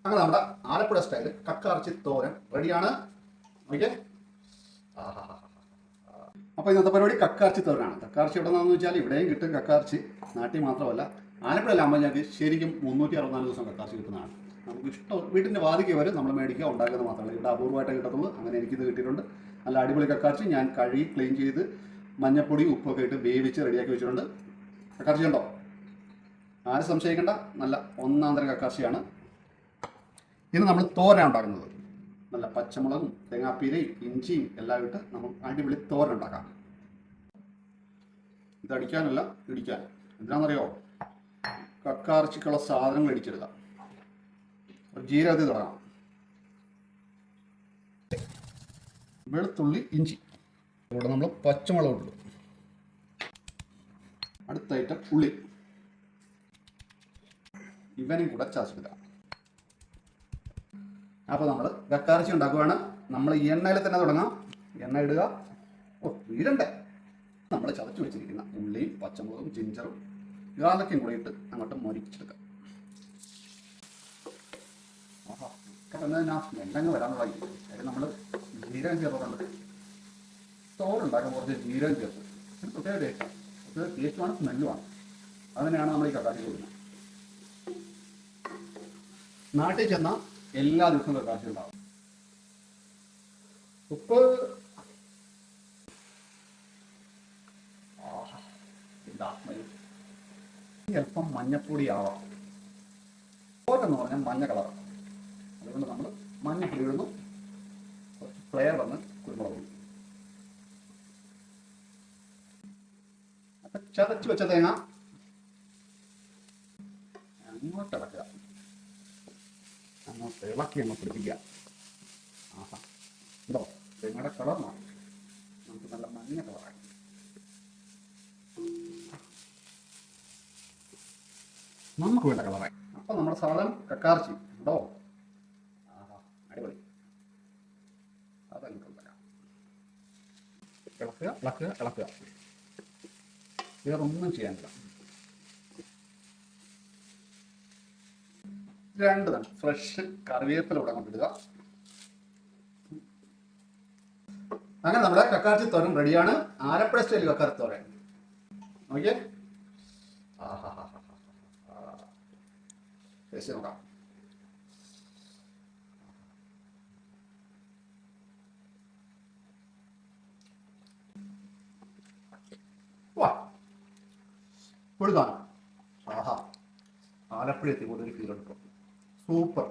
അങ്ങനെ നമ്മുടെ ആലപ്പുഴ സ്റ്റൈൽ കക്കാർച്ചി തോരൻ റെഡിയാണ്. ഓക്കെ. അപ്പോൾ ഇന്നത്തെ പരിപാടി കക്കാർച്ചി തോരനാണ്. കക്കാർച്ചി എവിടെ നിന്നാണെന്ന് വെച്ചാൽ ഇവിടെയും കിട്ടും കക്കാർച്ചി. നാട്ടിൽ മാത്രമല്ല, ആലപ്പുഴയിലാകുമ്പോൾ ഞങ്ങൾക്ക് ശരിക്കും 364 ദിവസം കക്കാർച്ചി കിട്ടുന്നതാണ്. നമുക്ക് ഇഷ്ടം വീട്ടിൻ്റെ വാതിക്ക് വരും നമ്മൾ മേടിക്കുക, ഉണ്ടാക്കുന്നത് മാത്രമല്ല. ഇവിടെ അപൂർവമായിട്ട് കിട്ടത്തുള്ളൂ. അങ്ങനെ എനിക്കിത് കിട്ടിയിട്ടുണ്ട്. നല്ല അടിപൊളി കക്കാർച്ചി ഞാൻ കഴുകി ക്ലീൻ ചെയ്ത് മഞ്ഞപ്പൊടി ഉപ്പൊക്കെ ഇട്ട് വേവിച്ച് റെഡിയാക്കി വെച്ചിട്ടുണ്ട്. കക്കാർച്ചി ഉണ്ടോ? ആരും സംശയിക്കേണ്ട, നല്ല ഒന്നാം തരം കക്കാർച്ചിയാണ്. ഇന്ന് നമ്മൾ തോരൻ ഉണ്ടാക്കുന്നത്. നല്ല പച്ചമുളകും തേങ്ങാപ്പീരയും ഇഞ്ചിയും എല്ലാം ഇട്ട് നമ്മൾ അടിപൊളി തോരൻ ഉണ്ടാക്കാം. ഇത് അടിക്കാനല്ല, ഇടിക്കാൻ. എന്താണെന്നറിയോ? കക്കാർച്ചിക്കുള്ള സാധനങ്ങൾ ഇടിച്ചെടുക്കുക. ജീരകത്തിൽ തുടങ്ങാം. വെളുത്തുള്ളി, ഇഞ്ചി. ഇവിടെ നമ്മൾ പച്ചമുളക് ഇടും. അടുത്ത ഐറ്റം ഉള്ളി. ഇവനും കൂടെ ചതച്ചെടുക്കാം. അപ്പോൾ നമ്മൾ കക്കാർച്ചി ഉണ്ടാക്കുകയാണ്. നമ്മൾ ഈ എണ്ണയിൽ തന്നെ തുടങ്ങാം. എണ്ണ ഇടുക. വീരണ്ടേ. നമ്മൾ ചതച്ച് വെച്ചിരിക്കുന്ന ഉള്ളിയും പച്ചമുളകും ജിഞ്ചറും ഗാർലിക്കും കൂടി ഇട്ട് അങ്ങോട്ട് മൊരിച്ചെടുക്കാം. സ്മെല്ലങ്ങ് വരാൻ തുടങ്ങി. അതിൽ നമ്മൾ ജീരകം ചേർത്തിട്ടുണ്ട്. തോറുണ്ടാക്കാൻ കുറച്ച് ജീരകം ചേർത്ത് ഒരു പ്രത്യേക ടേസ്റ്റാണ്. അത് ടേസ്റ്റുമാണ്, സ്മെല്ലുമാണ്. അതിനെയാണ് നമ്മൾ ഈ കക്കാർച്ചി കൊടുക്കുന്നത്. നാട്ടിൽ ചെന്നാൽ എല്ലാ ദിവസവും കക്കാർച്ചി ഉണ്ടാവും. ഉപ്പ് അല്പം മഞ്ഞപ്പൊടി ആവാം. എന്ന് പറഞ്ഞാൽ മഞ്ഞ കളർ. അതുകൊണ്ട് നമ്മൾ മഞ്ഞപ്പൊടി ഇടുന്നു. കുറച്ച് ഫ്ലേവർ വന്ന് കുരുമുളക് പൊടി. അപ്പം ചതച്ച് വെച്ച തേങ്ങ അങ്ങോട്ട് ഇളക്കുക. അങ്ങോട്ട് ഇളക്കി അങ്ങോട്ട് പിടിപ്പിക്കുക. ആഹാ, ഉണ്ടോ? തേങ്ങയുടെ കളർ മാറി. നമുക്ക് നല്ല മഞ്ഞ കളറായി. നമുക്ക് വേണ്ട കളറായി. അപ്പം നമ്മുടെ സാധനം കക്കാർച്ചി ഉണ്ടോ? ആഹാ, അടിപൊളി. അതങ്ങോട്ട് ഉണ്ടാക്കാം. ഇളക്കുക, ഇളക്കുക, ഇളക്കുക. വേറൊന്നും ചെയ്യാനില്ല. രണ്ട് തന്നെ ഫ്രഷ് കറിവേപ്പില ഇവിടെ കൊണ്ടിടുക. അങ്ങനെ നമ്മുടെ കക്കാർച്ചി തോരൻ റെഡിയാണ്. ആലപ്പുഴ സ്റ്റൈൽ കക്കാർച്ചി തോരൻ. ഓക്കെ. ടേസ്റ്റ് നോക്കാം. വാ, കൊടുക്കാം. ആഹാ, ആലപ്പുഴ എത്തിക്കൊണ്ട് ഒരു ഫീൽ എടുക്കും. സൂപ്പർ.